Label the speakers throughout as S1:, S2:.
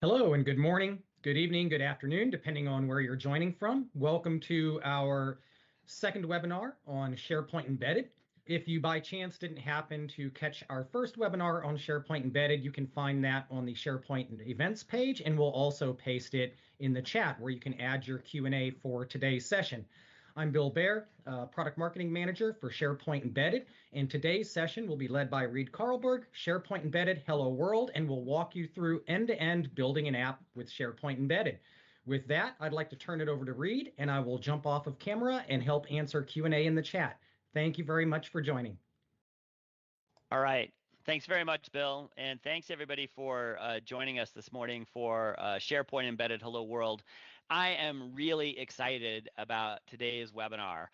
S1: Hello and good morning, good evening, good afternoon, depending on where you're joining from. Welcome to our second webinar on SharePoint Embedded. If you by chance didn't happen to catch our first webinar on SharePoint Embedded, you can find that on the SharePoint events page, and we'll also paste it in the chat where you can add your Q&A for today's session. I'm Bill Baer, Product Marketing Manager for SharePoint Embedded, and today's session will be led by Reed Carlberg, SharePoint Embedded Hello World, and we'll walk you through end-to-end building an app with SharePoint Embedded. With that, I'd like to turn it over to Reed, and I will jump off of camera and help answer Q&A in the chat. Thank you very much for joining.
S2: All right. Thanks very much, Bill. And thanks everybody for joining us this morning for SharePoint Embedded Hello World. I am really excited about today's webinar.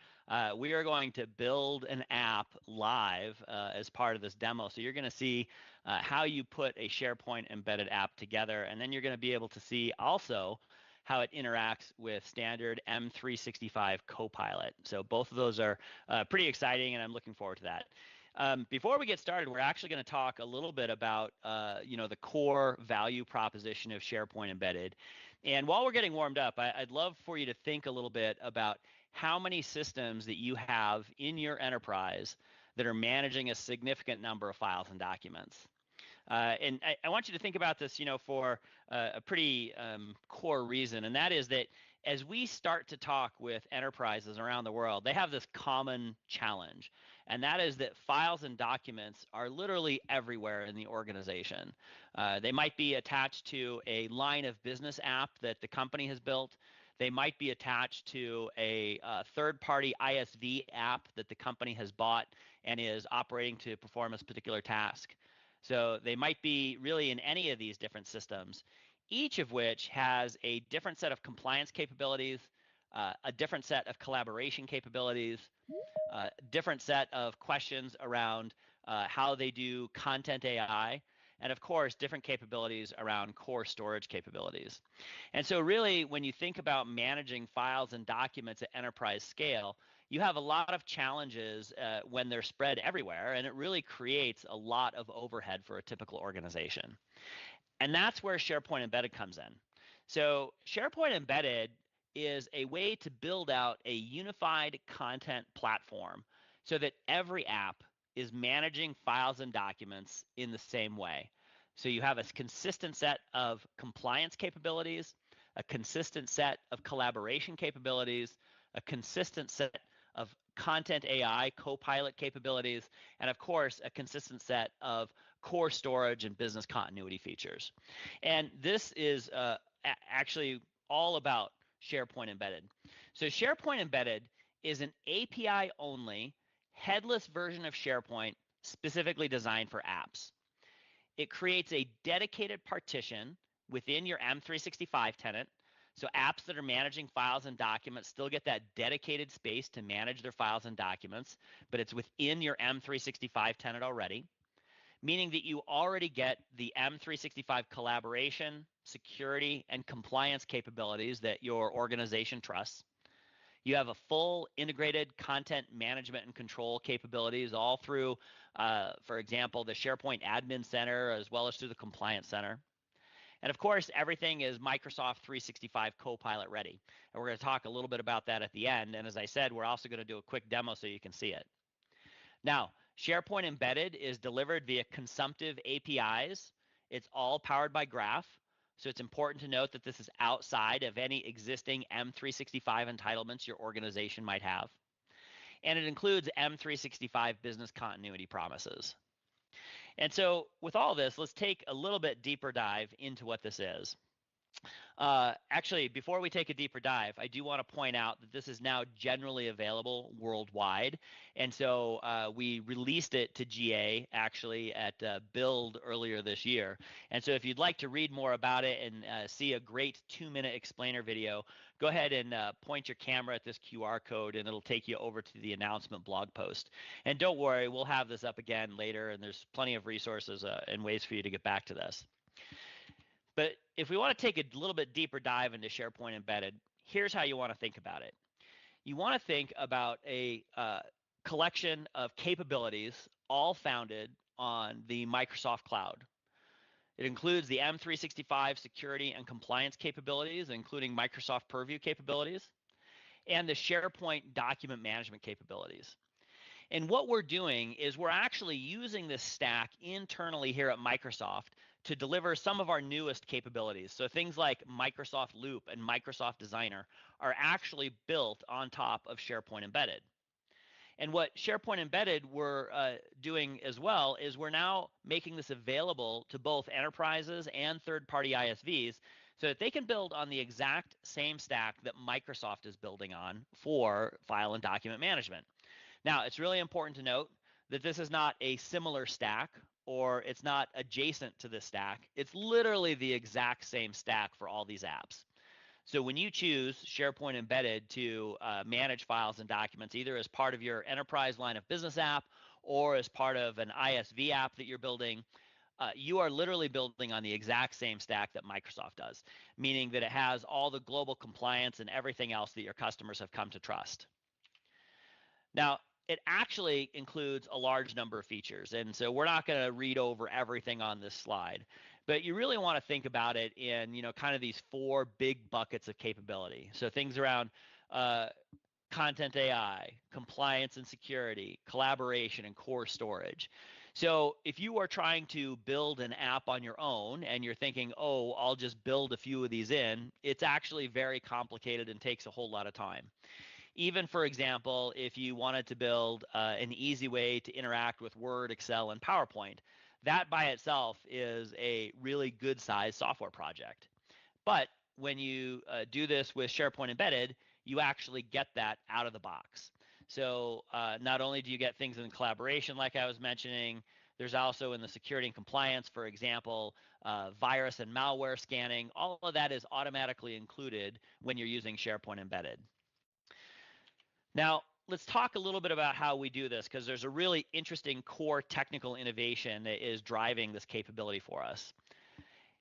S2: We are going to build an app live as part of this demo. So you're going to see how you put a SharePoint Embedded app together, and then you're going to be able to see also how it interacts with standard M365 Copilot. So both of those are pretty exciting, and I'm looking forward to that. Before we get started, we're actually going to talk a little bit about the core value proposition of SharePoint Embedded. And while we're getting warmed up, I'd love for you to think a little bit about how many systems that you have in your enterprise that are managing a significant number of files and documents. And I want you to think about this, for a pretty core reason, and that is that as we start to talk with enterprises around the world, they have this common challenge, and that is that files and documents are literally everywhere in the organization. They might be attached to a line of business app that the company has built. They might be attached to a third-party ISV app that the company has bought and is operating to perform a particular task. So they might be really in any of these different systems, each of which has a different set of compliance capabilities, a different set of collaboration capabilities, a different set of questions around how they do content AI, and of course, different capabilities around core storage capabilities. And so really, when you think about managing files and documents at enterprise scale, you have a lot of challenges when they're spread everywhere, and it really creates a lot of overhead for a typical organization. And that's where SharePoint Embedded comes in. So SharePoint Embedded is a way to build out a unified content platform so that every app is managing files and documents in the same way. So you have a consistent set of compliance capabilities, a consistent set of collaboration capabilities, a consistent set of content AI, Copilot capabilities, and of course, a consistent set of core storage and business continuity features. And this is actually all about SharePoint Embedded. So SharePoint Embedded is an API-only, headless version of SharePoint specifically designed for apps. It creates a dedicated partition within your M365 tenant. So apps that are managing files and documents still get that dedicated space to manage their files and documents, but it's within your M365 tenant already, meaning that you already get the M365 collaboration, security, and compliance capabilities that your organization trusts. You have a full integrated content management and control capabilities all through, for example, the SharePoint Admin Center, as well as through the Compliance Center. And of course, everything is Microsoft 365 Copilot ready. And we're going to talk a little bit about that at the end. And as I said, we're also going to do a quick demo so you can see it. Now, SharePoint Embedded is delivered via consumptive APIs. It's all powered by Graph. So it's important to note that this is outside of any existing M365 entitlements your organization might have. And it includes M365 business continuity promises. And so with all this, let's take a little bit deeper dive into what this is. Actually, before we take a deeper dive, I do want to point out that this is now generally available worldwide. And so we released it to GA actually at Build earlier this year. And so if you'd like to read more about it and see a great 2-minute explainer video, go ahead and point your camera at this QR code and it'll take you over to the announcement blog post. And don't worry, we'll have this up again later, and there's plenty of resources and ways for you to get back to this. But if we want to take a little bit deeper dive into SharePoint Embedded, here's how you want to think about it. You want to think about a collection of capabilities all founded on the Microsoft Cloud. It includes the M365 security and compliance capabilities, including Microsoft Purview capabilities, and the SharePoint document management capabilities. And what we're doing is we're actually using this stack internally here at Microsoft to deliver some of our newest capabilities. So things like Microsoft Loop and Microsoft Designer are actually built on top of SharePoint Embedded. And what SharePoint Embedded we're doing as well is we're now making this available to both enterprises and third-party ISVs so that they can build on the exact same stack that Microsoft is building on for file and document management. Now, it's really important to note that this is not a similar stack or it's not adjacent to this stack. It's literally the exact same stack for all these apps. So when you choose SharePoint Embedded to manage files and documents, either as part of your enterprise line of business app or as part of an ISV app that you're building, you are literally building on the exact same stack that Microsoft does, meaning that it has all the global compliance and everything else that your customers have come to trust. Now, it actually includes a large number of features, and so we're not going to read over everything on this slide, but you really want to think about it in, kind of these 4 big buckets of capability. So things around content AI, compliance and security, collaboration, and core storage. So if you are trying to build an app on your own and you're thinking, oh, I'll just build a few of these in, it's actually very complicated and takes a whole lot of time. Even, for example, if you wanted to build an easy way to interact with Word, Excel, and PowerPoint, that by itself is a really good-sized software project. But when you do this with SharePoint Embedded, you actually get that out of the box. So not only do you get things in collaboration, like I was mentioning, there's also in the security and compliance, for example, virus and malware scanning. All of that is automatically included when you're using SharePoint Embedded. Now, let's talk a little bit about how we do this, because there's a really interesting core technical innovation that is driving this capability for us.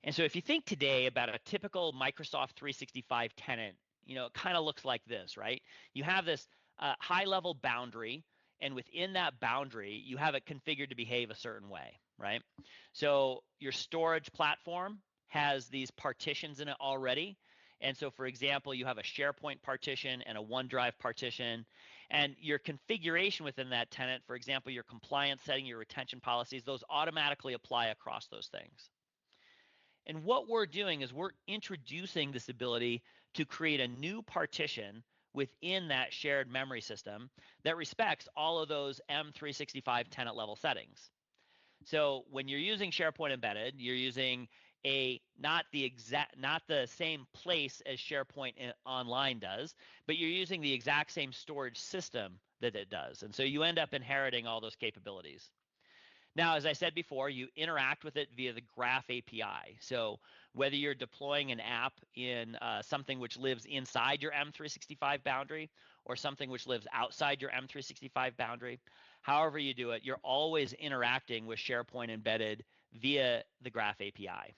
S2: And so if you think today about a typical Microsoft 365 tenant, it kind of looks like this, right? You have this high-level boundary, and within that boundary, you have it configured to behave a certain way, right? So your storage platform has these partitions in it already. And so, for example, you have a SharePoint partition and a OneDrive partition, and your configuration within that tenant, for example, your compliance setting, your retention policies, those automatically apply across those things. And what we're doing is we're introducing this ability to create a new partition within that shared memory system that respects all of those M365 tenant level settings. So when you're using SharePoint Embedded, you're using not the same place as SharePoint Online does, but you're using the exact same storage system that it does. And so you end up inheriting all those capabilities. Now, as I said before, you interact with it via the Graph API. So whether you're deploying an app in something which lives inside your M365 boundary or something which lives outside your M365 boundary, however you do it, you're always interacting with SharePoint Embedded via the Graph API.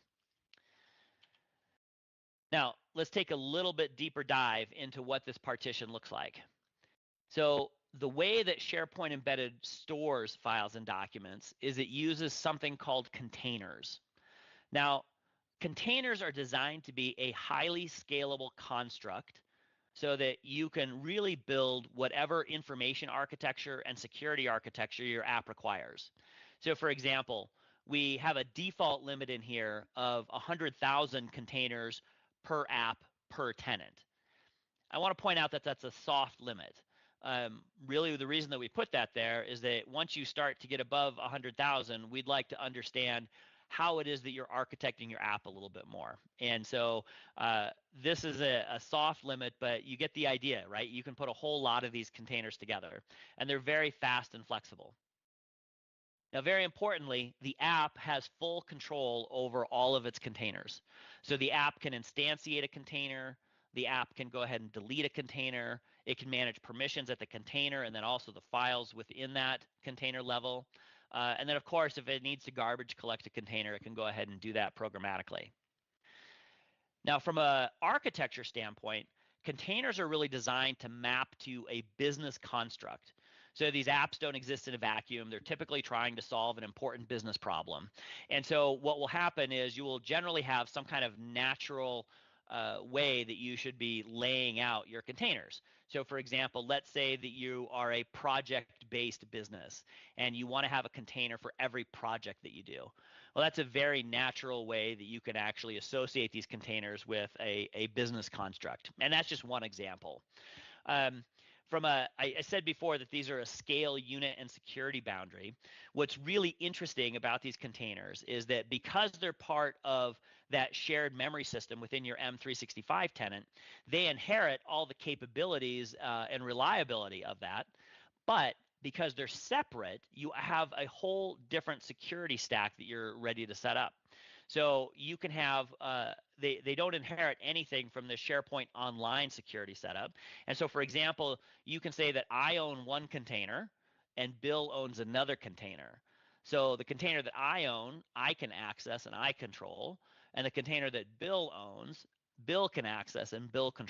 S2: Now, let's take a little bit deeper dive into what this partition looks like. So the way that SharePoint Embedded stores files and documents is it uses something called containers. Now, containers are designed to be a highly scalable construct so that you can really build whatever information architecture and security architecture your app requires. So for example, we have a default limit in here of 100,000 containers per app per tenant. I want to point out that that's a soft limit. Really, the reason that we put that there is that once you start to get above 100,000, we'd like to understand how it is that you're architecting your app a little bit more. And so this is a soft limit, but you get the idea, right? You can put a whole lot of these containers together, and they're very fast and flexible. Now, very importantly, the app has full control over all of its containers. So the app can instantiate a container. The app can go ahead and delete a container. It can manage permissions at the container and then also the files within that container level. And then, of course, if it needs to garbage collect a container, it can go ahead and do that programmatically. Now, from an architecture standpoint, containers are really designed to map to a business construct. So these apps don't exist in a vacuum. They're typically trying to solve an important business problem. And so what will happen is you will generally have some kind of natural way that you should be laying out your containers. So for example, let's say that you are a project-based business and you want to have a container for every project that you do. Well, that's a very natural way that you can actually associate these containers with a business construct. And that's just one example. I said before that these are a scale, unit, and security boundary. What's really interesting about these containers is that because they're part of that shared memory system within your M365 tenant, they inherit all the capabilities and reliability of that. But because they're separate, you have a whole different security stack that you're ready to set up. So you can have, they don't inherit anything from the SharePoint Online security setup. And so, for example, you can say that I own one container and Bill owns another container. So the container that I own, I can access and I control. And the container that Bill owns, Bill can access and Bill can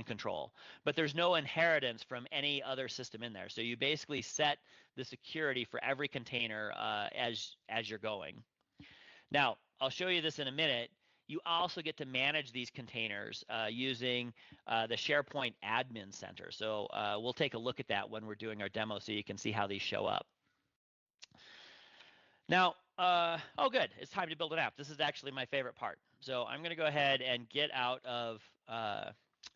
S2: control. But there's no inheritance from any other system in there. So you basically set the security for every container as you're going. Now, I'll show you this in a minute. You also get to manage these containers using the SharePoint Admin Center. So we'll take a look at that when we're doing our demo so you can see how these show up. Now, oh good, it's time to build an app. This is actually my favorite part. So I'm gonna go ahead and get out of,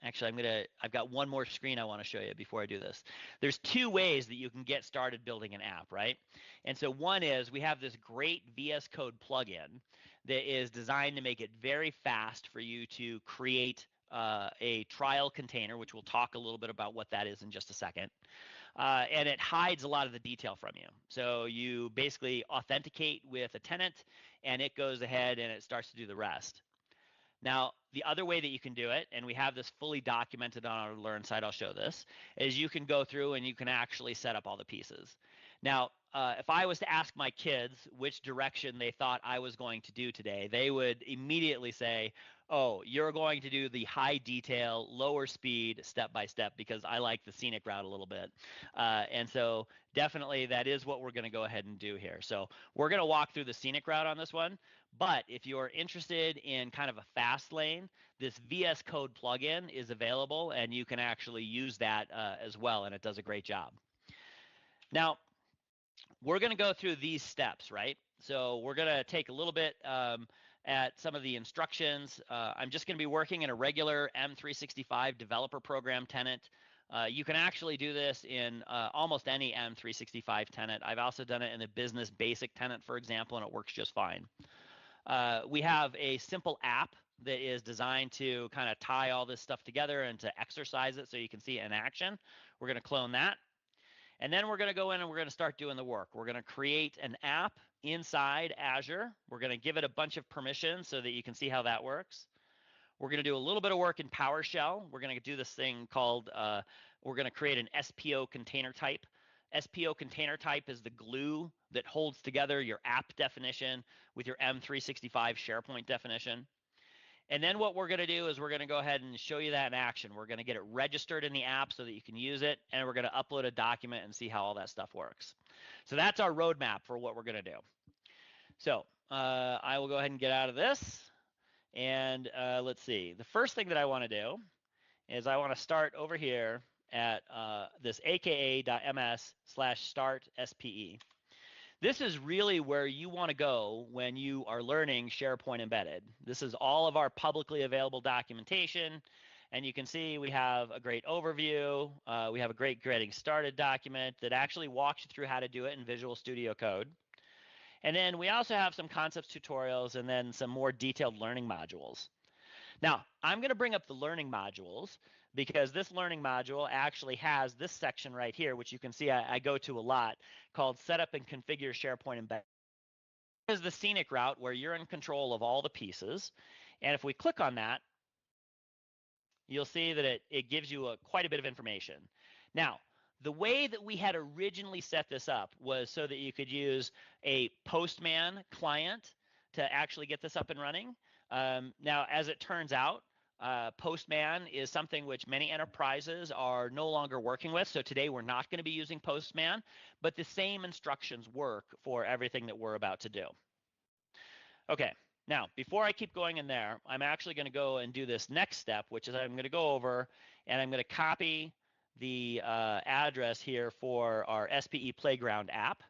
S2: actually I've got one more screen I wanna show you before I do this. There's two ways that you can get started building an app, right? And so one is we have this great VS Code plugin that is designed to make it very fast for you to create a trial container, which we'll talk a little bit about what that is in just a second. And it hides a lot of the detail from you. So you basically authenticate with a tenant and it goes ahead and it starts to do the rest. Now, the other way that you can do it, and we have this fully documented on our Learn site, I'll show this, is you can go through and you can actually set up all the pieces. Now, if I was to ask my kids which direction they thought I was going to do today, they would immediately say, oh, you're going to do the high detail, lower speed, step by step, because I like the scenic route a little bit. And so definitely that is what we're going to go ahead and do here. So we're going to walk through the scenic route on this one. But if you're interested in kind of a fast lane, this VS Code plugin is available and you can actually use that as well, and it does a great job. Now, we're going to go through these steps, right? So we're going to take a little bit at some of the instructions. I'm just going to be working in a regular M365 developer program tenant. You can actually do this in almost any M365 tenant. I've also done it in the business basic tenant, for example, and it works just fine. We have a simple app that is designed to kind of tie all this stuff together and to exercise it so you can see it in action. We're going to clone that. And then we're going to go in and we're going to start doing the work. We're going to create an app inside Azure. We're going to give it a bunch of permissions so that you can see how that works. We're going to do a little bit of work in PowerShell. We're going to do this thing called, we're going to create an SPO container type. SPO container type is the glue that holds together your app definition with your M365 SharePoint definition. And then what we're going to do is we're going to go ahead and show you that in action. We're going to get it registered in the app so that you can use it, and we're going to upload a document and see how all that stuff works. So that's our roadmap for what we're going to do. So I will go ahead and get out of this. And let's see. The first thing that I want to do is I want to start over here at this aka.ms/startspe. This is really where you want to go when you are learning SharePoint Embedded. This is all of our publicly available documentation, and you can see we have a great overview. We have a great getting started document that actually walks you through how to do it in Visual Studio Code. And then we also have some concepts tutorials and then some more detailed learning modules. Now, I'm going to bring up the learning modules because this learning module actually has this section right here, which you can see I go to a lot, called Setup and Configure SharePoint Embedded. This is the scenic route where you're in control of all the pieces. And if we click on that, you'll see that it gives you quite a bit of information. Now, the way that we had originally set this up was so that you could use a Postman client to actually get this up and running. Now, as it turns out, Postman is something which many enterprises are no longer working with. So today we're not going to be using Postman, but the same instructions work for everything that we're about to do. Okay, now before I keep going in there, I'm actually going to go and do this next step, which is I'm going to go over and I'm going to copy the address here for our SPE Playground app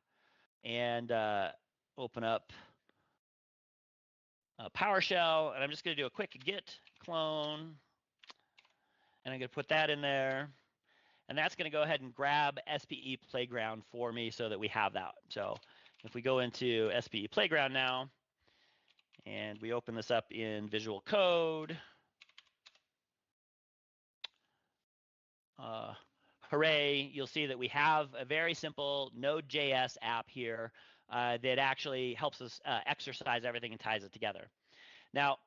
S2: and open up PowerShell, and I'm just going to do a quick git clone, and I'm going to put that in there, and that's going to go ahead and grab SPE Playground for me so that we have that. So if we go into SPE Playground now, and we open this up in Visual Code, hooray, you'll see that we have a very simple Node.js app here that actually helps us exercise everything and ties it together. Now,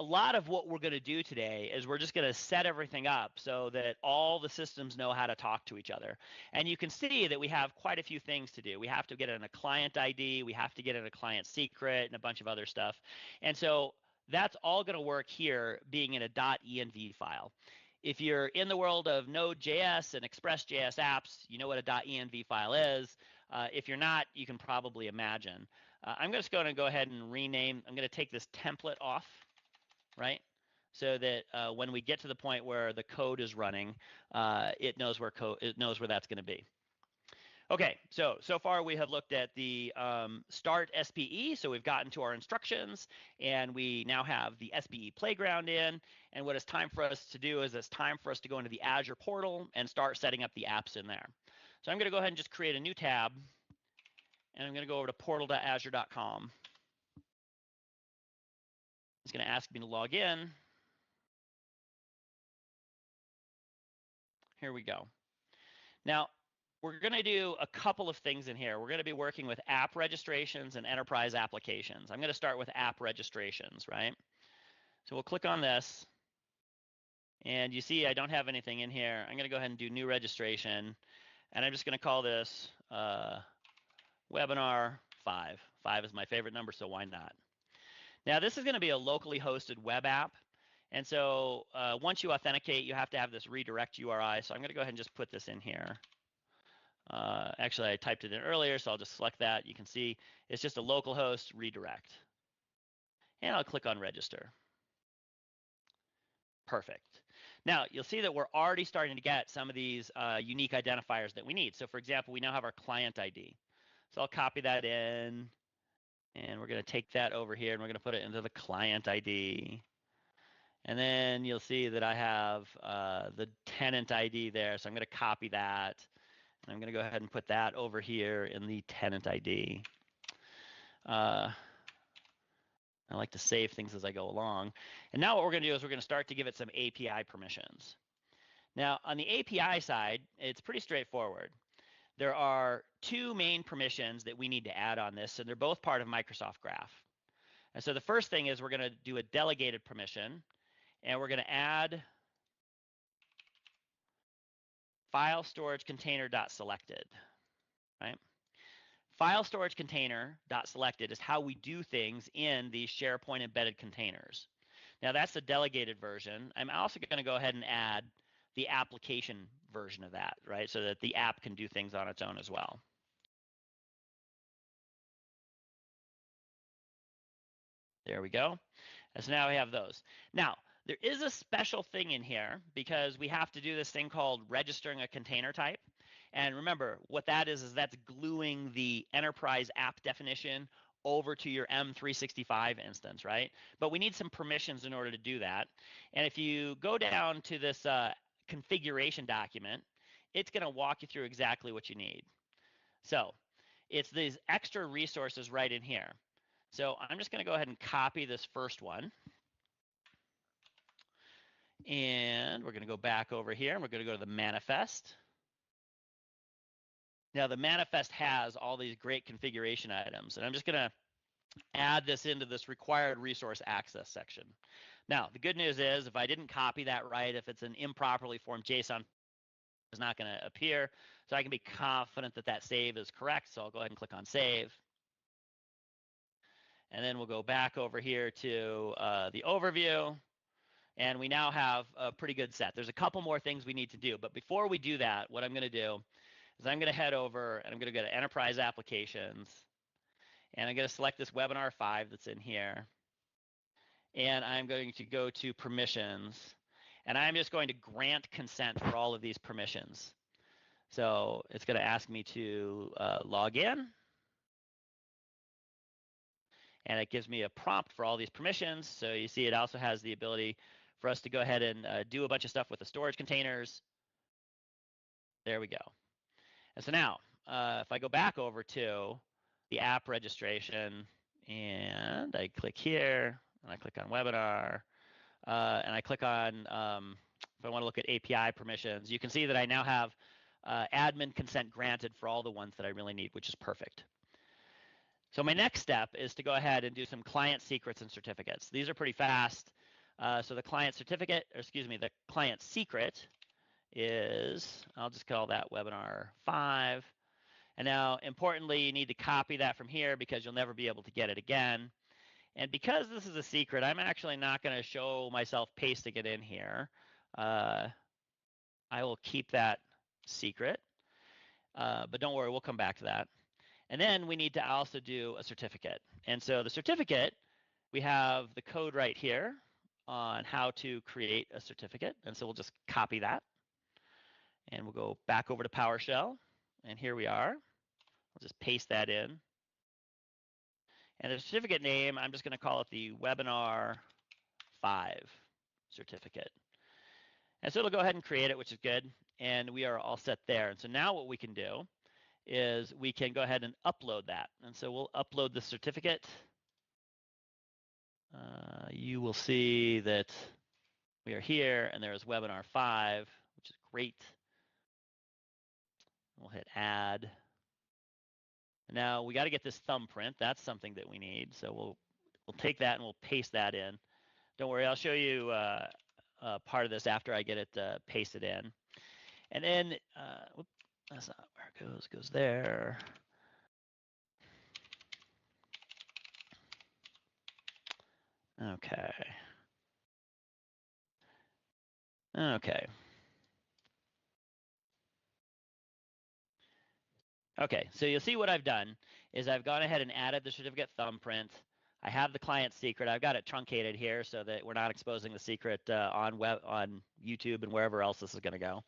S2: a lot of what we're going to do today is we're just going to set everything up so that all the systems know how to talk to each other. And you can see that we have quite a few things to do. We have to get in a client ID, we have to get in a client secret, and a bunch of other stuff. And so that's all going to work here being in a .env file. If you're in the world of Node.js and Express.js apps, you know what a .env file is. If you're not, you can probably imagine. I'm just going to go ahead and rename. I'm going to take this template off, right? So that when we get to the point where the code is running, it knows where that's going to be. Okay, so far we have looked at the start SPE, so we've gotten to our instructions, and we now have the SPE Playground in, and what it's time for us to do is it's time for us to go into the Azure portal and start setting up the apps in there. So I'm going to go ahead and just create a new tab, and I'm going to go over to portal.azure.com. It's going to ask me to log in. Here we go. Now, we're going to do a couple of things in here. We're going to be working with app registrations and enterprise applications. I'm going to start with app registrations, right? So we'll click on this, and you see I don't have anything in here. I'm going to go ahead and do new registration, and I'm just going to call this webinar 5. 5 is my favorite number, so why not? Now, this is going to be a locally hosted web app, and so once you authenticate, you have to have this redirect URI, so I'm going to go ahead and just put this in here. Actually, I typed it in earlier, so I'll just select that. You can see it's just a localhost redirect. And I'll click on register. Perfect. Now, you'll see that we're already starting to get some of these unique identifiers that we need. So for example, we now have our client ID. So I'll copy that in, and we're going to take that over here, and we're going to put it into the client ID. And then you'll see that I have the tenant ID there, so I'm going to copy that. I'm going to go ahead and put that over here in the tenant ID. I like to save things as I go along. And now what we're going to do is we're going to start to give it some API permissions. Now, on the API side, it's pretty straightforward. There are two main permissions that we need to add on this, and they're both part of Microsoft Graph. And so the first thing is we're going to do a delegated permission, and we're going to add file storage container.selected, right? File storage container.selected is how we do things in these SharePoint embedded containers. Now that's the delegated version. I'm also going to go ahead and add the application version of that, right? So that the app can do things on its own as well. There we go. And so now we have those. Now, there is a special thing in here because we have to do this thing called registering a container type. And remember, what that is that's gluing the enterprise app definition over to your M365 instance, right? But we need some permissions in order to do that. And if you go down to this configuration document, it's going to walk you through exactly what you need. So it's these extra resources right in here. So I'm just going to go ahead and copy this first one. And we're going to go back over here, and we're going to go to the manifest. Now, the manifest has all these great configuration items, and I'm just going to add this into this required resource access section. Now, the good news is if I didn't copy that right, if it's an improperly formed JSON, it's not going to appear. So I can be confident that that save is correct. So I'll go ahead and click on save. And then we'll go back over here to the overview. And we now have a pretty good set. There's a couple more things we need to do, but before we do that, what I'm going to do is I'm going to head over and I'm going to go to Enterprise Applications, and I'm going to select this Webinar 5 that's in here, and I'm going to go to Permissions, and I'm just going to grant consent for all of these permissions. So it's going to ask me to log in, and it gives me a prompt for all these permissions. So you see it also has the ability for us to go ahead and do a bunch of stuff with the storage containers. There we go. And so now, if I go back over to the app registration, and I click here, and I click on webinar, and I click on, if I want to look at API permissions, you can see that I now have admin consent granted for all the ones that I really need, which is perfect. So my next step is to go ahead and do some client secrets and certificates. These are pretty fast. So the client certificate, or excuse me, the client secret is, I'll just call that webinar 5. And now, importantly, you need to copy that from here because you'll never be able to get it again. And because this is a secret, I'm actually not going to show myself pasting it in here. I will keep that secret, but don't worry, we'll come back to that. And then we need to also do a certificate. And so the certificate, we have the code right here on how to create a certificate. And so we'll just copy that. And we'll go back over to PowerShell. And here we are. I'll just paste that in. And the certificate name, I'm just going to call it the Webinar 5 certificate. And so it'll go ahead and create it, which is good. And we are all set there. And so now what we can do is we can go ahead and upload that. And so we'll upload the certificate. You will see that we are here, and there's Webinar 5, which is great. We'll hit Add. Now we got to get this thumbprint. That's something that we need. So we'll take that and we'll paste that in. Don't worry, I'll show you part of this after I get it pasted in. And then, whoop, that's not where it goes. It goes there. Okay. Okay. Okay, so you'll see what I've done is I've gone ahead and added the certificate thumbprint. I have the client secret. I've got it truncated here so that we're not exposing the secret on YouTube and wherever else this is going to go.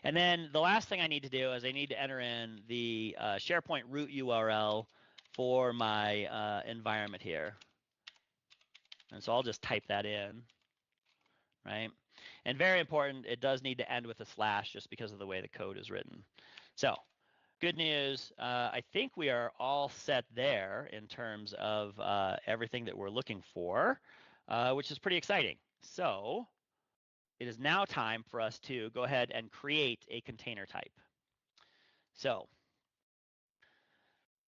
S2: And then the last thing I need to do is I need to enter in the SharePoint root URL for my environment here. And so I'll just type that in, right? And very important, it does need to end with a slash just because of the way the code is written. So good news, I think we are all set there in terms of everything that we're looking for, which is pretty exciting. So it is now time for us to go ahead and create a container type. So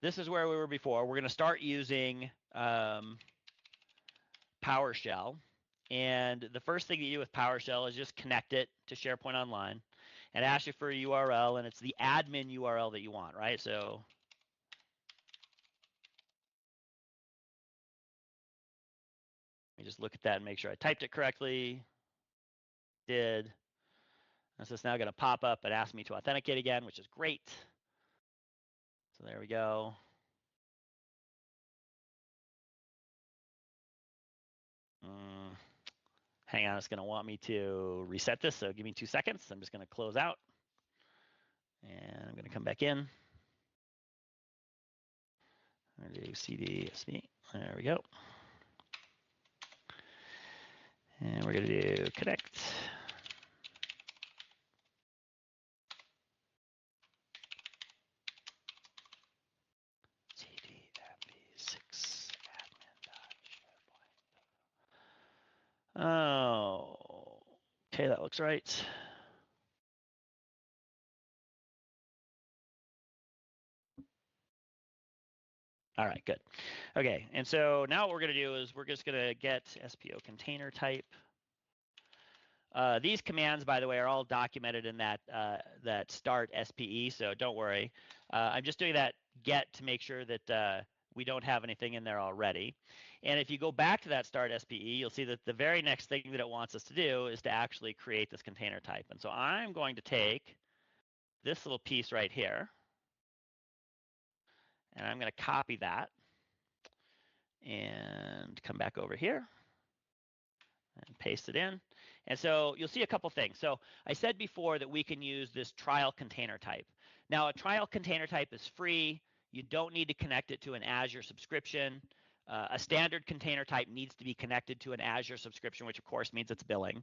S2: this is where we were before. We're going to start using PowerShell. And the first thing you do with PowerShell is just connect it to SharePoint Online. And ask you for a URL, and it's the admin URL that you want, right? So let me just look at that and make sure I typed it correctly. Did. And so it's now going to pop up and ask me to authenticate again, which is great. So there we go. Hang on, it's going to want me to reset this, so give me 2 seconds. I'm just going to close out, and I'm going to come back in. I'm going to do CD SD. There we go. And we're going to do connect. cdmv6 admin.sharepoint. Oh, okay, that looks right. All right, good. Okay, and so now what we're going to do is we're just going to get SPO container type. These commands, by the way, are all documented in that that start SPE, so don't worry. I'm just doing that get to make sure that we don't have anything in there already. And if you go back to that start SPE, you'll see that the very next thing that it wants us to do is to actually create this container type. And so I'm going to take this little piece right here, and I'm going to copy that and come back over here and paste it in. And so you'll see a couple things. So I said before that we can use this trial container type. Now, a trial container type is free. You don't need to connect it to an Azure subscription. A standard container type needs to be connected to an Azure subscription, which of course means it's billing.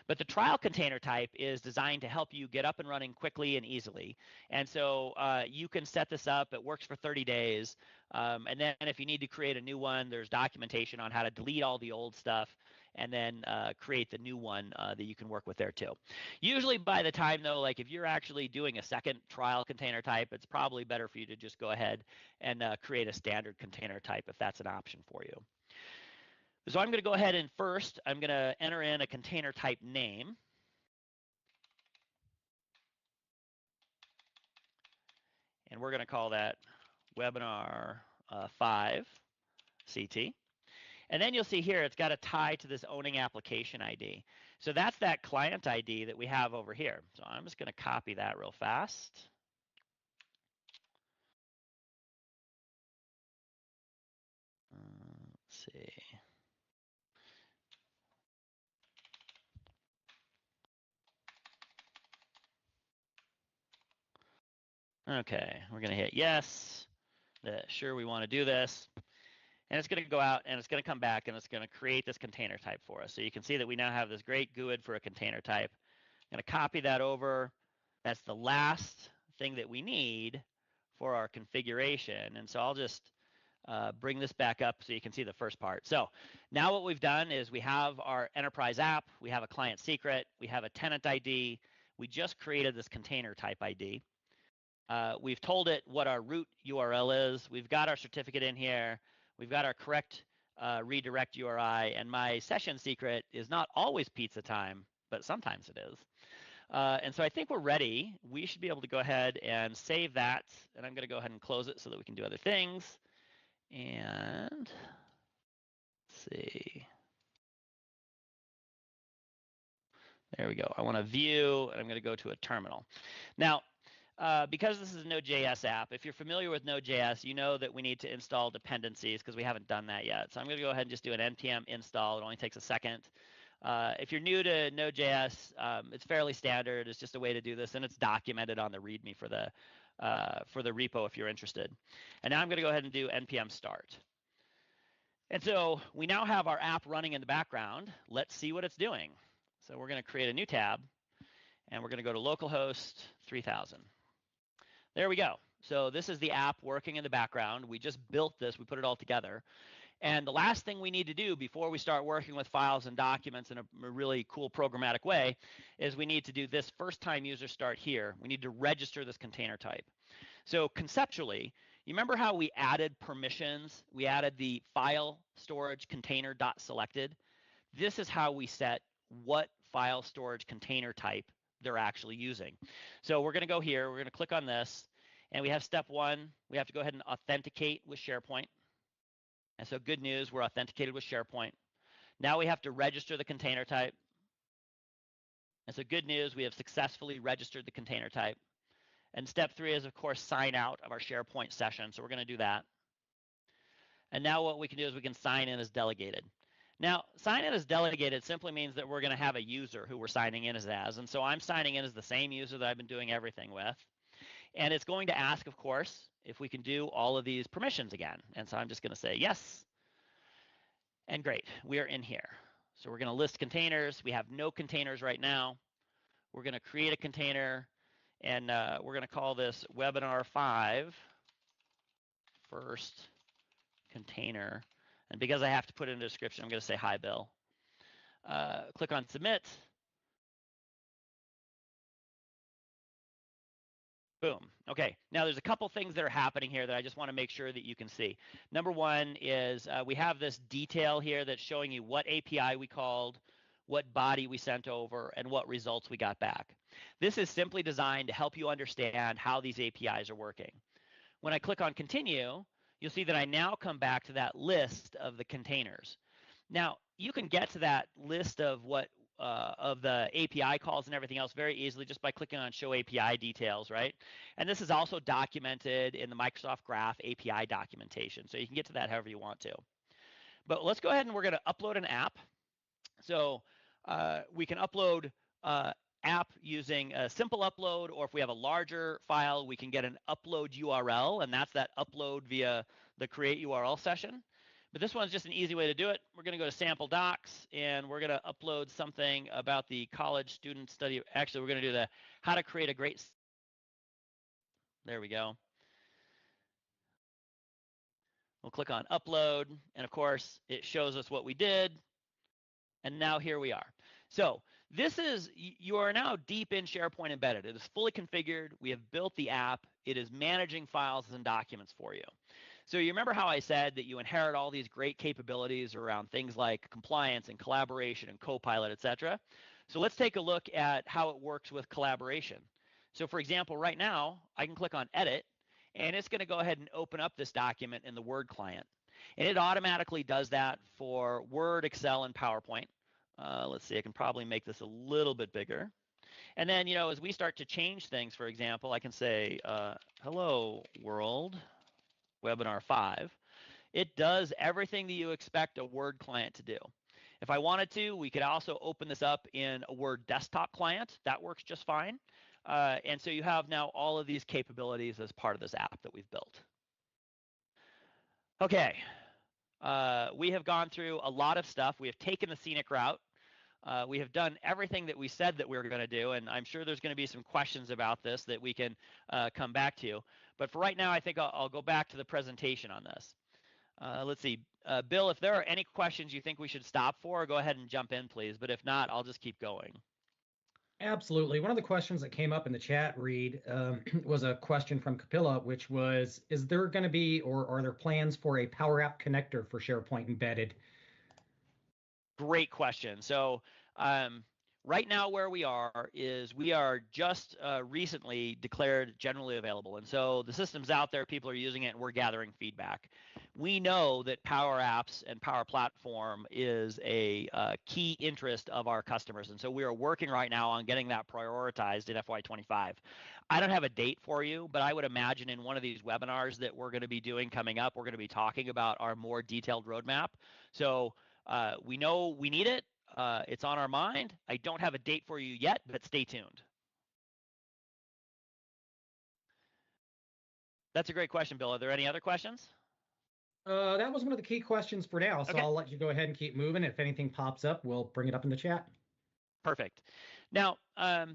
S2: But the trial container type is designed to help you get up and running quickly and easily. And so you can set this up. It works for 30 days. And then if you need to create a new one, there's documentation on how to delete all the old stuff and then create the new one that you can work with there too. Usually by the time though, like if you're actually doing a second trial container type, it's probably better for you to just go ahead and create a standard container type if that's an option for you. So I'm going to go ahead and first, I'm going to enter in a container type name. And we're going to call that webinar 5 CT. And then you'll see here, it's got a tie to this owning application ID. So that's that client ID that we have over here. So I'm just going to copy that real fast. Let's see. Okay, we're going to hit yes. Sure, we want to do this. And it's going to go out and it's going to come back and it's going to create this container type for us. So you can see that we now have this great GUID for a container type. I'm going to copy that over. That's the last thing that we need for our configuration. And so I'll just bring this back up so you can see the first part. So now what we've done is we have our enterprise app, we have a client secret, we have a tenant ID, we just created this container type ID. We've told it what our root URL is, we've got our certificate in here, we've got our correct redirect URI, and my session secret is not always pizza time, but sometimes it is. And so I think we're ready. We should be able to go ahead and save that, and I'm going to go ahead and close it so that we can do other things. And let's see. There we go. I want to view, and I'm going to go to a terminal. Now, because this is a Node.js app, if you're familiar with Node.js, you know that we need to install dependencies because we haven't done that yet. So I'm going to go ahead and just do an npm install. It only takes a second. If you're new to Node.js, it's fairly standard. It's just a way to do this, and it's documented on the README for the repo if you're interested. And now I'm going to go ahead and do npm start. And so we now have our app running in the background. Let's see what it's doing. So we're going to create a new tab, and we're going to go to localhost 3000. There we go. So this is the app working in the background. We just built this. We put it all together. And the last thing we need to do before we start working with files and documents in a really cool programmatic way is we need to do this first time user start here. We need to register this container type. So conceptually, you remember how we added permissions? We added the file storage container dot selected. This is how we set what file storage container type they're actually using. So we're going to go here. We're going to click on this. And we have step one. We have to go ahead and authenticate with SharePoint. And so good news, we're authenticated with SharePoint. Now we have to register the container type. And so good news, we have successfully registered the container type. And step three is, of course, sign out of our SharePoint session. So we're going to do that. And now what we can do is we can sign in as delegated. Now, sign in as delegated simply means that we're going to have a user who we're signing in as. And so I'm signing in as the same user that I've been doing everything with. And it's going to ask, of course, if we can do all of these permissions again. And so I'm just going to say yes. And great, we are in here. So we're going to list containers. We have no containers right now. We're going to create a container, and we're going to call this webinar 5 first container. And because I have to put it in the description, I'm going to say hi, Bill. Click on submit. Boom. Okay. Now there's a couple things that are happening here that I just want to make sure that you can see. Number one is we have this detail here that's showing you what API we called, what body we sent over, and what results we got back. This is simply designed to help you understand how these APIs are working. When I click on continue, you'll see that I now come back to that list of the containers. Now, you can get to that list of of the API calls and everything else very easily just by clicking on Show API Details, right? And this is also documented in the Microsoft Graph API documentation, so you can get to that however you want to. But let's go ahead and we're going to upload an app. So we can upload app using a simple upload, or if we have a larger file, we can get an upload URL, and that's that upload via the create URL session. But this one's just an easy way to do it. We're going to go to sample docs, and we're going to upload something about the college student study. Actually, we're going to do the how to create a great. There we go. We'll click on upload, and of course, it shows us what we did. And now here we are. So this is, you are now deep in SharePoint Embedded. It is fully configured. We have built the app. It is managing files and documents for you. So you remember how I said that you inherit all these great capabilities around things like compliance and collaboration and Copilot, etc. So let's take a look at how it works with collaboration. So for example, right now, I can click on Edit, and it's going to go ahead and open up this document in the Word client. And it automatically does that for Word, Excel, and PowerPoint. Let's see, I can probably make this a little bit bigger. And then, as we start to change things, for example, I can say, hello, world, webinar 5. It does everything that you expect a Word client to do. If I wanted to, we could also open this up in a Word desktop client. That works just fine. And so you have now all of these capabilities as part of this app that we've built. Okay, we have gone through a lot of stuff. We have taken the scenic route. We have done everything that we said that we were going to do, and I'm sure there's going to be some questions about this that we can come back to. But for right now, I think I'll go back to the presentation on this. Let's see. Bill, if there are any questions you think we should stop for, go ahead and jump in, please. But if not, I'll just keep going.
S1: Absolutely. One of the questions that came up in the chat, Reed, was a question from Capilla, which was, is there going to be, or are there plans for a Power App connector for SharePoint Embedded?
S2: Great question. So right now where we are is we are just recently declared generally available. And so the system's out there, people are using it, and we're gathering feedback. We know that Power Apps and Power Platform is a key interest of our customers. And so we are working right now on getting that prioritized in FY25. I don't have a date for you, but I would imagine in one of these webinars that we're going to be doing coming up, we're going to be talking about our more detailed roadmap. So we know we need it. It's on our mind. I don't have a date for you yet, but stay tuned. That's a great question, Bill. Are there any other questions?
S1: That was one of the key questions for now, so
S2: okay.
S1: I'll let you go ahead and keep moving. If anything pops up, we'll bring it up in the chat.
S2: Perfect. Now, I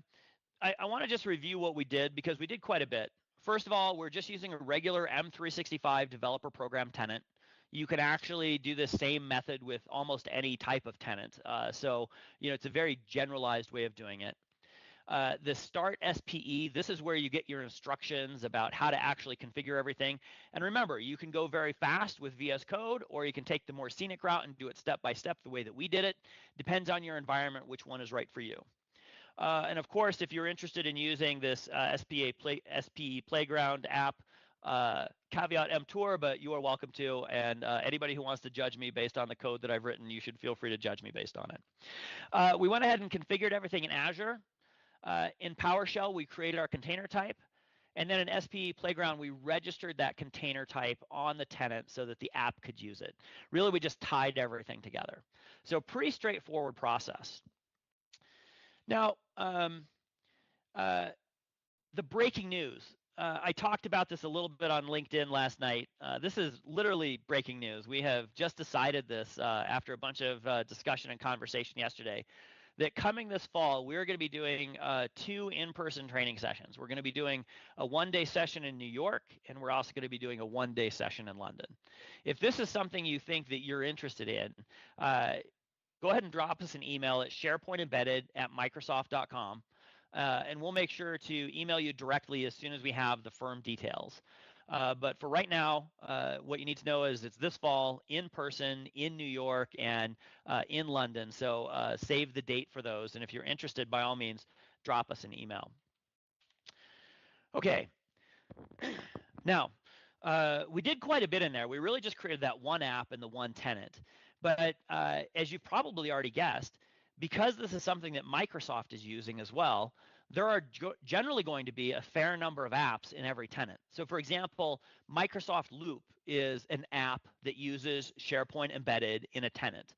S2: want to just review what we did because we did quite a bit. First of all, we're just using a regular M365 developer program tenant. You can actually do the same method with almost any type of tenant. So, it's a very generalized way of doing it. The Start SPE, this is where you get your instructions about how to actually configure everything. And remember, you can go very fast with VS Code, or you can take the more scenic route and do it step by step the way that we did it. Depends on your environment, which one is right for you. And of course, if you're interested in using this SPE Playground app, caveat emptor, but you are welcome to. And anybody who wants to judge me based on the code that I've written, you should feel free to judge me based on it. We went ahead and configured everything in Azure. In PowerShell, we created our container type. And then in SPE Playground, we registered that container type on the tenant so that the app could use it. Really, we just tied everything together. So pretty straightforward process. Now, the breaking news. I talked about this a little bit on LinkedIn last night. This is literally breaking news. We have just decided this after a bunch of discussion and conversation yesterday, that coming this fall, we're going to be doing 2 in-person training sessions. We're going to be doing a 1-day session in New York, and we're also going to be doing a 1-day session in London. If this is something you think that you're interested in, go ahead and drop us an email at sharepointembedded@microsoft.com. And we'll make sure to email you directly as soon as we have the firm details. But for right now, what you need to know is it's this fall, in person, in New York, and in London. So save the date for those. And if you're interested, by all means, drop us an email. Okay. Now, We did quite a bit in there. We really just created that one app and the one tenant. But as you've probably already guessed, because this is something that Microsoft is using as well, there are generally going to be a fair number of apps in every tenant. So for example, Microsoft Loop is an app that uses SharePoint Embedded in a tenant.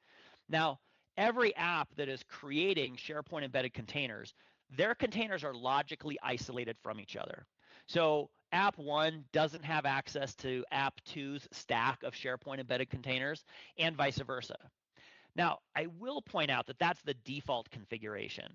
S2: Now, every app that is creating SharePoint Embedded containers, their containers are logically isolated from each other. So App 1 doesn't have access to App 2's stack of SharePoint Embedded containers, and vice versa. Now, I will point out that that's the default configuration.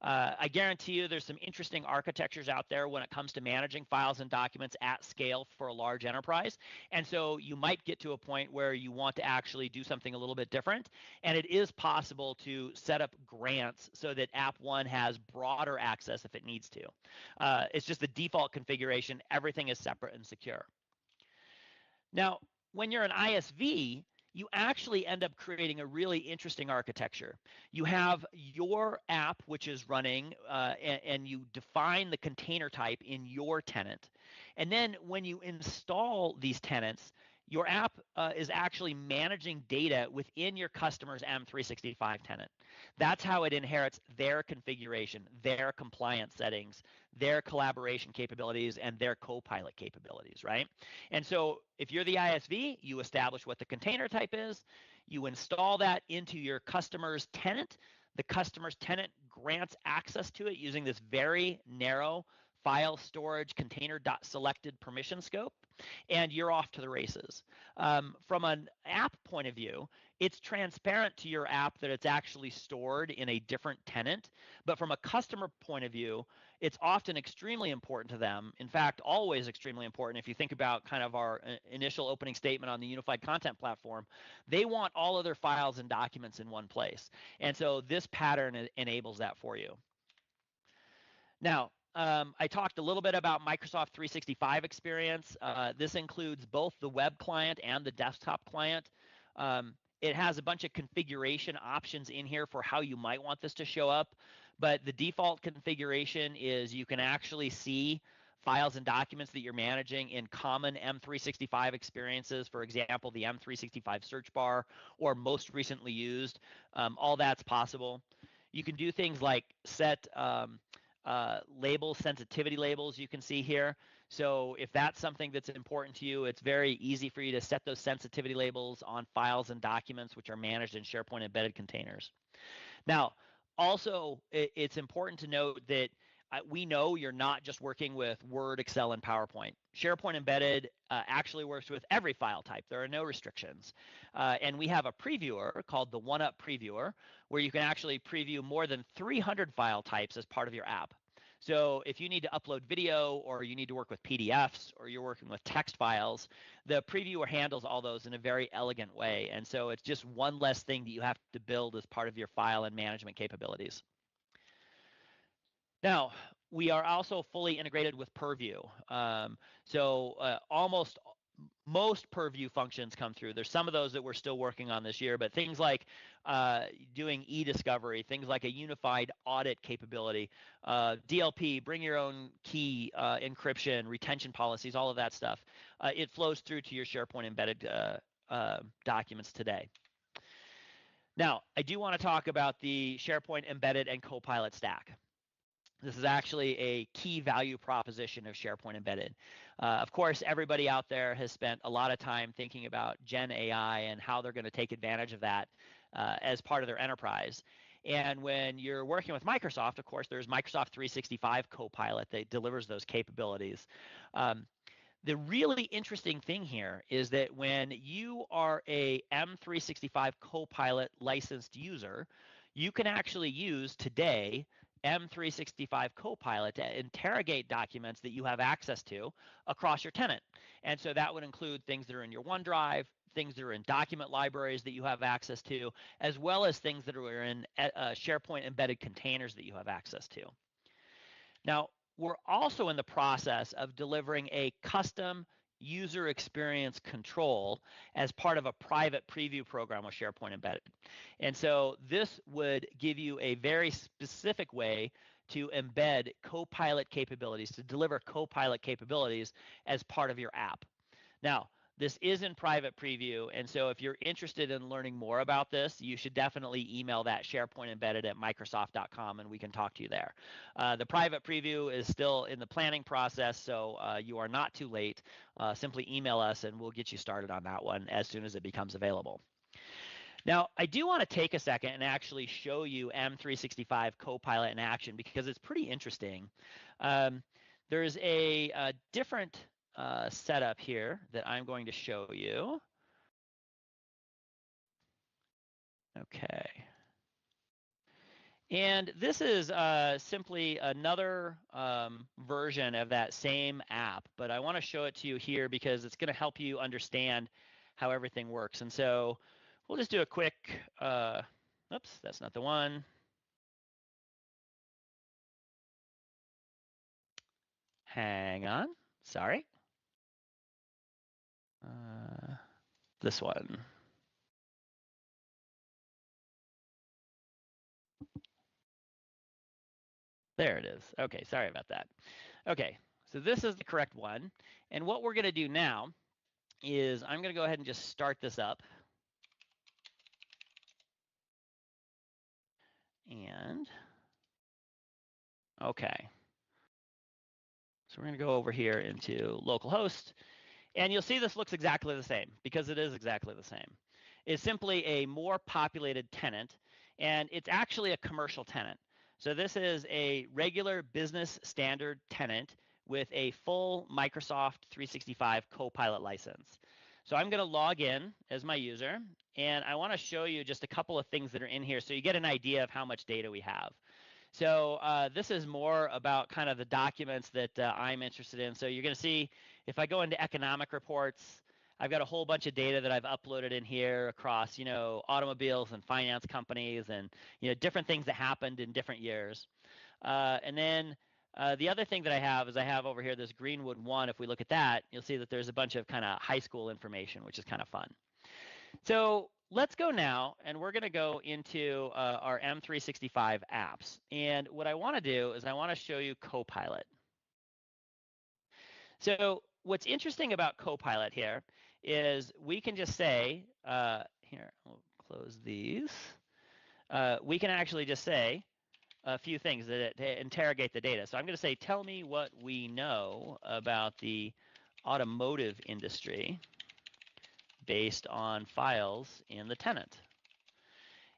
S2: I guarantee you there's some interesting architectures out there when it comes to managing files and documents at scale for a large enterprise. And so you might get to a point where you want to actually do something a little bit different. And it is possible to set up grants so that App 1 has broader access if it needs to. It's just the default configuration. Everything is separate and secure. Now, when you're an ISV, you actually end up creating a really interesting architecture. You have your app, which is running, and you define the container type in your tenant. And then when you install these tenants, your app is actually managing data within your customer's M365 tenant. That's how it inherits their configuration, their compliance settings, their collaboration capabilities, and their Copilot capabilities, right? And so if you're the ISV, you establish what the container type is, you install that into your customer's tenant. The customer's tenant grants access to it using this very narrow file storage container.selected permission scope, and you're off to the races. From an app point of view, it's transparent to your app that it's actually stored in a different tenant, but from a customer point of view, it's often extremely important to them. In fact, always extremely important. If you think about kind of our initial opening statement on the unified content platform, they want all of their files and documents in one place. And so this pattern enables that for you. Now, I talked a little bit about Microsoft 365 experience. This includes both the web client and the desktop client. It has a bunch of configuration options in here for how you might want this to show up, but the default configuration is you can actually see files and documents that you're managing in common M365 experiences, for example, the M365 search bar, or most recently used. All that's possible. You can do things like set label sensitivity labels you can see here. So if that's something that's important to you, it's very easy for you to set those sensitivity labels on files and documents which are managed in SharePoint Embedded containers. Now, also, it's important to note that we know you're not just working with Word, Excel, and PowerPoint. SharePoint Embedded actually works with every file type. There are no restrictions. And we have a previewer called the OneUp Previewer, where you can actually preview more than 300 file types as part of your app. So if you need to upload video, or you need to work with PDFs, or you're working with text files, the previewer handles all those in a very elegant way. And so it's just one less thing that you have to build as part of your file and management capabilities. Now, we are also fully integrated with Purview. Almost most Purview functions come through. There's some of those that we're still working on this year, but things like doing e-discovery, things like a unified audit capability, DLP, bring your own key, encryption, retention policies, all of that stuff. It flows through to your SharePoint Embedded documents today. Now, I do want to talk about the SharePoint Embedded and Copilot stack. This is actually a key value proposition of SharePoint Embedded. Of course, everybody out there has spent a lot of time thinking about Gen AI and how they're going to take advantage of that as part of their enterprise. And when you're working with Microsoft, of course, there's Microsoft 365 Copilot that delivers those capabilities. The really interesting thing here is that when you are a M365 Copilot licensed user, you can actually use today M365 Copilot to interrogate documents that you have access to across your tenant. And so that would include things that are in your OneDrive, things that are in document libraries that you have access to, as well as things that are in SharePoint Embedded containers that you have access to. Now, we're also in the process of delivering a custom user experience control as part of a private preview program with SharePoint Embedded. And so this would give you a very specific way to embed Copilot capabilities, to deliver Copilot capabilities as part of your app. Now, this is in private preview, and so if you're interested in learning more about this, you should definitely email that SharePoint Embedded at Microsoft.com, and we can talk to you there. The private preview is still in the planning process, so you are not too late. Simply email us, and we'll get you started on that one as soon as it becomes available. Now, I do want to take a second and actually show you M365 Copilot in action because it's pretty interesting. There's a different setup here that I'm going to show you. Okay. And this is simply another version of that same app, but I want to show it to you here because it's going to help you understand how everything works. And so we'll just do a quick, oops, that's not the one. Hang on, sorry. This one. There it is. Okay, sorry about that. Okay, so this is the correct one. And what we're going to do now is I'm going to go ahead and just start this up. And, okay. So we're going to go over here into localhost. And you'll see this looks exactly the same because it is exactly the same. It's simply a more populated tenant, and it's actually a commercial tenant. So this is a regular business standard tenant with a full Microsoft 365 Copilot license. So I'm going to log in as my user, and I want to show you just a couple of things that are in here so you get an idea of how much data we have. So this is more about kind of the documents that I'm interested in. So you're going to see if I go into economic reports, I've got a whole bunch of data that I've uploaded in here across, automobiles and finance companies and, different things that happened in different years. And then the other thing that I have is I have over here this Greenwood 1. If we look at that, you'll see that there's a bunch of kind of high school information, which is kind of fun. So let's go now, and we're going to go into our M365 apps. And what I want to do is I want to show you Copilot. So what's interesting about Copilot here is we can just say, here, we'll close these. We can actually just say a few things to interrogate the data. So I'm going to say, tell me what we know about the automotive industry based on files in the tenant.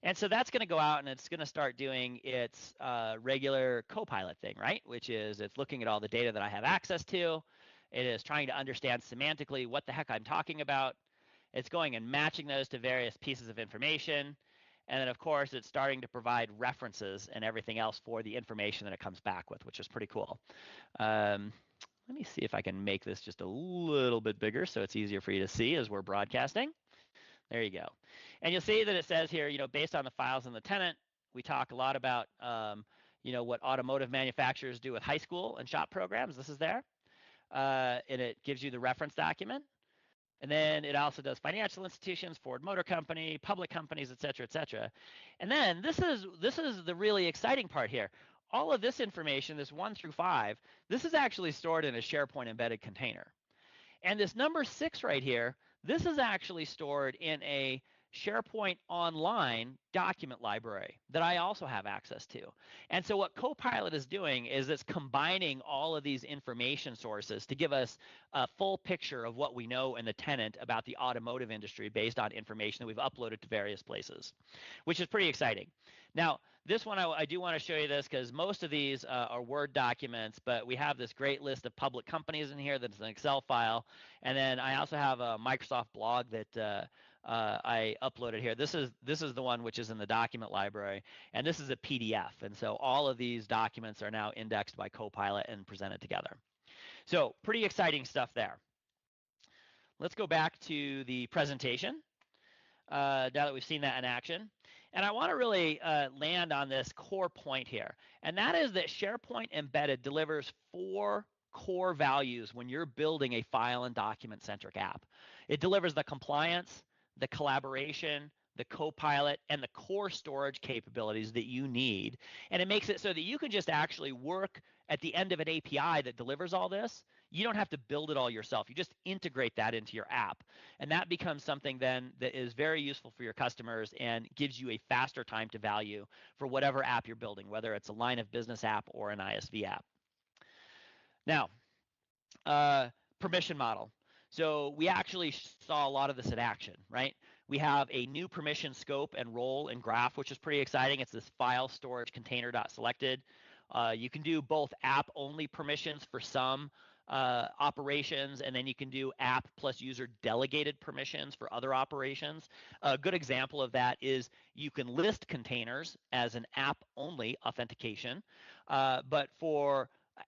S2: And so that's going to go out and it's going to start doing its regular Copilot thing, right? Which is it's looking at all the data that I have access to. It is trying to understand semantically what the heck I'm talking about. It's going and matching those to various pieces of information. And then, of course, it's starting to provide references and everything else for the information that it comes back with, which is pretty cool. Let me see if I can make this just a little bit bigger so it's easier for you to see as we're broadcasting. There you go. And you'll see that it says here, based on the files in the tenant, we talk a lot about, what automotive manufacturers do with high school and shop programs. This is there. And it gives you the reference document. And then it also does financial institutions, Ford Motor Company, public companies, et cetera, et cetera. And then this is the really exciting part here. All of this information, this 1 through 5, this is actually stored in a SharePoint embedded container. And this number 6 right here, this is actually stored in a SharePoint Online document library that I also have access to. And so what Copilot is doing is it's combining all of these information sources to give us a full picture of what we know in the tenant about the automotive industry based on information that we've uploaded to various places, which is pretty exciting. Now, this one, I do want to show you this because most of these are Word documents, but we have this great list of public companies in here that's an Excel file. And then I also have a Microsoft blog that I uploaded here. This is the one which is in the document library, and this is a PDF. And so all of these documents are now indexed by Copilot and presented together. So pretty exciting stuff there. Let's go back to the presentation now that we've seen that in action. And I want to really land on this core point here, and that is that SharePoint Embedded delivers 4 core values when you're building a file and document-centric app. It delivers the compliance, the collaboration, the Copilot, and the core storage capabilities that you need. And it makes it so that you can just actually work at the end of an API that delivers all this. you don't have to build it all yourself. You just integrate that into your app. And that becomes something then that is very useful for your customers and gives you a faster time to value for whatever app you're building, whether it's a line of business app or an ISV app. Now, permission model. So we actually saw a lot of this in action, right? We have a new permission scope and role and graph, which is pretty exciting. It's this file storage container.selected. You can do both app only permissions for some operations, and then you can do app plus user delegated permissions for other operations. A good example of that is you can list containers as an app only authentication, but for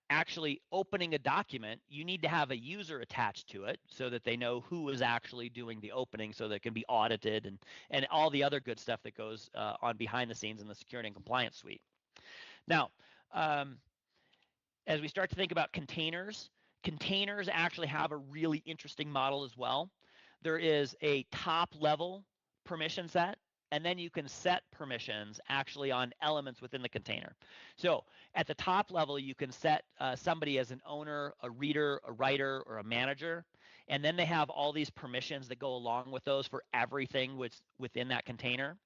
S2: actually opening a document, you need to have a user attached to it so that they know who is actually doing the opening, so that it can be audited and all the other good stuff that goes on behind the scenes in the security and compliance suite. Now, as we start to think about containers, containers actually have a really interesting model as well. There is a top level permission set, and then you can set permissions actually on elements within the container. So at the top level, you can set somebody as an owner, a reader, a writer, or a manager, and then they have all these permissions that go along with those for everything within that container.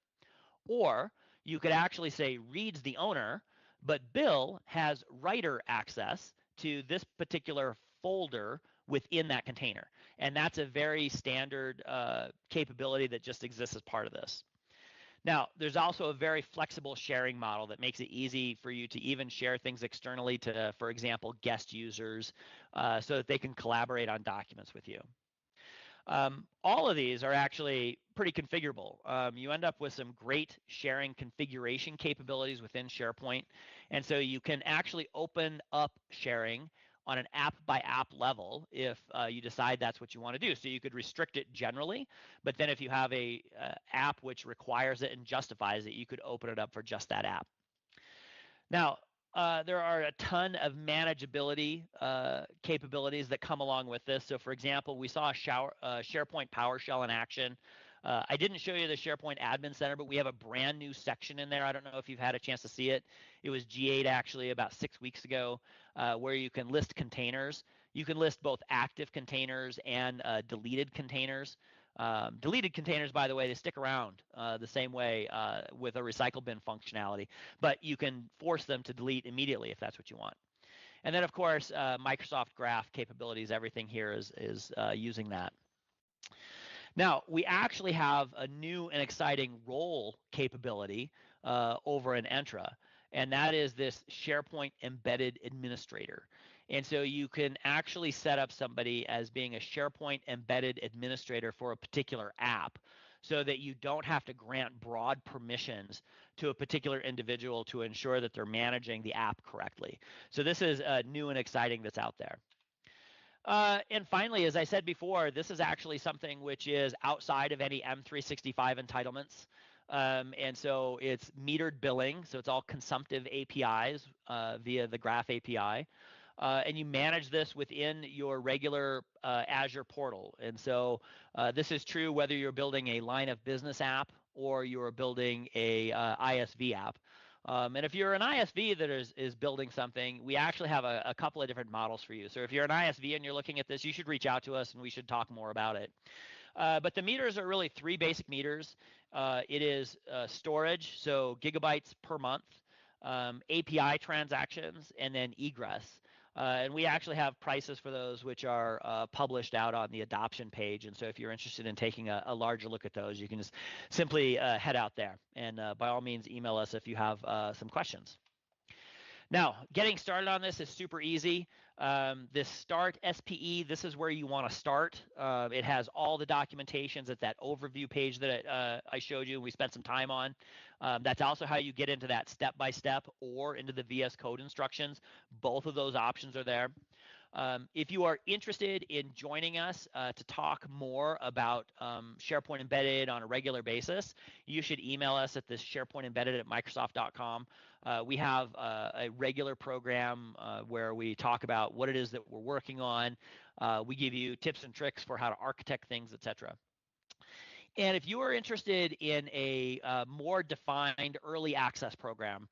S2: Or you could actually say reads the owner, but Bill has writer access to this particular folder within that container. And that's a very standard capability that just exists as part of this. Now, there's also a very flexible sharing model that makes it easy for you to even share things externally to, for example, guest users, so that they can collaborate on documents with you. All of these are actually pretty configurable. You end up with some great sharing configuration capabilities within SharePoint. And so you can actually open up sharing on an app by app level if you decide that's what you want to do. So you could restrict it generally, but then if you have a app which requires it and justifies it, you could open it up for just that app. Now, there are a ton of manageability capabilities that come along with this. So for example, we saw SharePoint PowerShell in action. I didn't show you the SharePoint Admin Center, but we have a brand new section in there. I don't know if you've had a chance to see it. It was GA'd actually about 6 weeks ago, where you can list containers. You can list both active containers and deleted containers. Deleted containers, by the way, they stick around the same way with a recycle bin functionality, but you can force them to delete immediately if that's what you want. And then, of course, Microsoft Graph capabilities, everything here is using that. Now, we actually have a new and exciting role capability over in Entra, and that is this SharePoint Embedded Administrator. And so you can actually set up somebody as being a SharePoint Embedded Administrator for a particular app, so that you don't have to grant broad permissions to a particular individual to ensure that they're managing the app correctly. So this is new and exciting that's out there. And finally, as I said before, this is actually something which is outside of any M365 entitlements. And so it's metered billing. So it's all consumptive APIs via the Graph API. And you manage this within your regular Azure portal. And so this is true whether you're building a line of business app or you're building a ISV app. And if you're an ISV that is building something, we actually have a couple of different models for you. So if you're an ISV and you're looking at this, you should reach out to us and we should talk more about it. But the meters are really 3 basic meters. It is storage, so gigabytes per month, API transactions, and then egress. And we actually have prices for those which are published out on the adoption page. And so if you're interested in taking a larger look at those, you can just simply head out there. And by all means, email us if you have some questions. Now, getting started on this is super easy. This Start SPE, this is where you want to start. It has all the documentations at that overview page that I showed you and we spent some time on. That's also how you get into that step-by-step or into the VS Code instructions. Both of those options are there. If you are interested in joining us to talk more about SharePoint Embedded on a regular basis, you should email us at this SharePointEmbedded@Microsoft.com. We have a regular program where we talk about what it is that we're working on. We give you tips and tricks for how to architect things, etc. And if you are interested in a more defined early access program,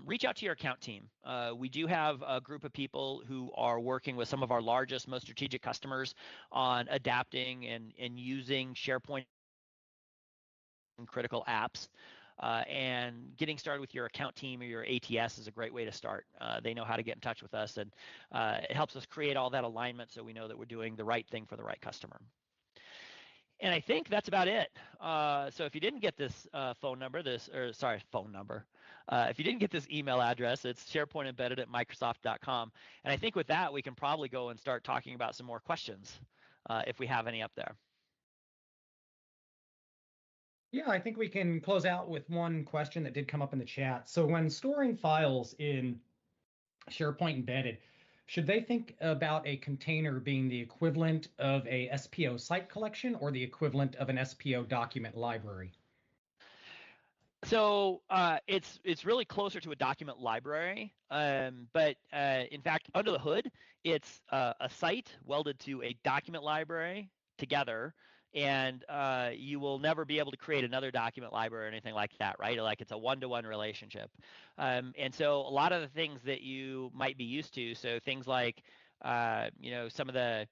S2: reach out to your account team. We do have a group of people who are working with some of our largest, most strategic customers on adapting and using SharePoint and critical apps. And getting started with your account team or your ATS is a great way to start. They know how to get in touch with us, and it helps us create all that alignment so we know that we're doing the right thing for the right customer. And I think that's about it. So if you didn't get this phone number, if you didn't get this email address, it's SharePointEmbedded@Microsoft.com. And I think with that, we can probably go and start talking about some more questions if we have any up there.
S1: Yeah, I think we can close out with one question that did come up in the chat. So when storing files in SharePoint Embedded, should they think about a container being the equivalent of a SPO site collection or the equivalent of an SPO document library?
S2: So it's really closer to a document library, but in fact, under the hood, it's a site welded to a document library together, and you will never be able to create another document library or anything like that, right? Like it's a one-to-one relationship. And so a lot of the things that you might be used to, so things like some of the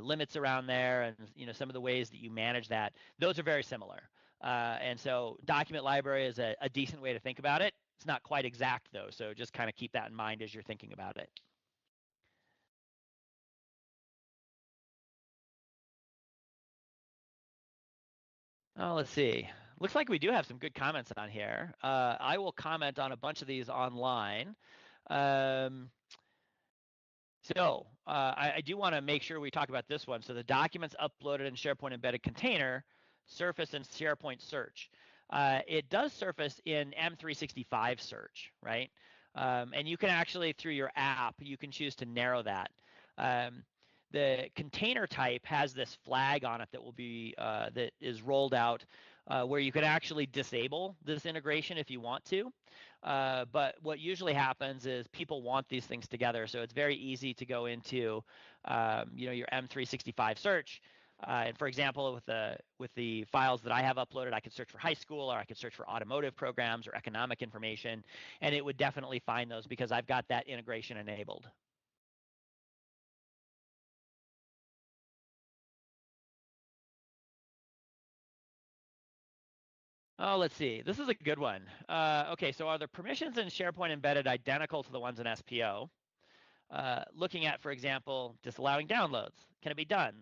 S2: limits around there, and some of the ways that you manage that, those are very similar. And so document library is a decent way to think about it. It's not quite exact though, so just kind of keep that in mind as you're thinking about it. Oh, let's see. Looks like we do have some good comments on here. I will comment on a bunch of these online. I do want to make sure we talk about this one. So the documents uploaded in SharePoint Embedded Container surface in SharePoint Search. It does surface in M365 Search, right? And you can actually, through your app, you can choose to narrow that. The container type has this flag on it that will be that is rolled out where you can actually disable this integration if you want to. But what usually happens is people want these things together, so it's very easy to go into your M365 search. And for example, with the files that I have uploaded, I could search for high school, or I could search for automotive programs or economic information, and it would definitely find those because I've got that integration enabled. Oh, let's see. This is a good one. Okay, so are the permissions in SharePoint Embedded identical to the ones in SPO? Looking at, for example, disallowing downloads. Can it be done?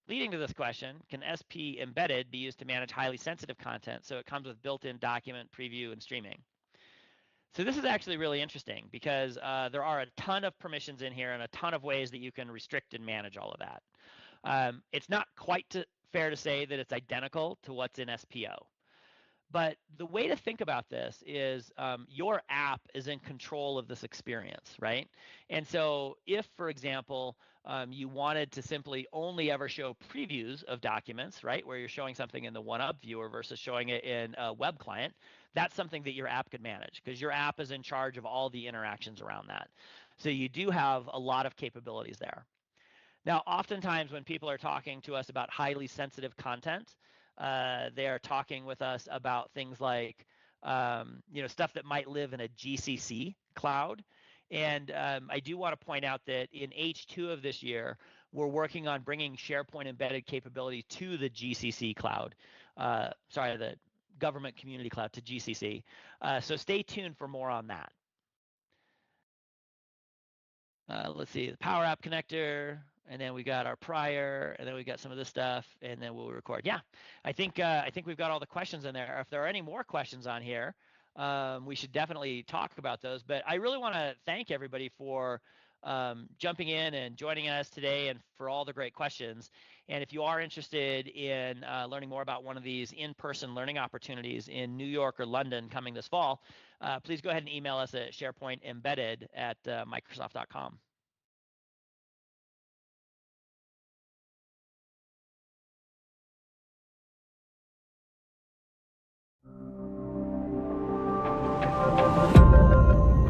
S2: Leading to this question, can SP Embedded be used to manage highly sensitive content so it comes with built-in document preview and streaming? So this is actually really interesting because there are a ton of permissions in here and a ton of ways that you can restrict and manage all of that. It's not quite fair to say that it's identical to what's in SPO. But the way to think about this is your app is in control of this experience, right? And so if, for example, you wanted to simply only ever show previews of documents, right, where you're showing something in the one-up viewer versus showing it in a web client, that's something that your app could manage because your app is in charge of all the interactions around that. So you do have a lot of capabilities there. Now, oftentimes when people are talking to us about highly sensitive content, they are talking with us about things like, stuff that might live in a GCC cloud. And I do want to point out that in H2 of this year, we're working on bringing SharePoint Embedded capability to the GCC cloud. The government community cloud to GCC. So stay tuned for more on that. Let's see, the Power App connector, and then we got our prior, and then we got some of this stuff, and then we'll record. Yeah, I think we've got all the questions in there. If there are any more questions on here, we should definitely talk about those. But I really want to thank everybody for jumping in and joining us today, and for all the great questions. And if you are interested in learning more about one of these in-person learning opportunities in New York or London coming this fall, please go ahead and email us at SharePointEmbedded@Microsoft.com.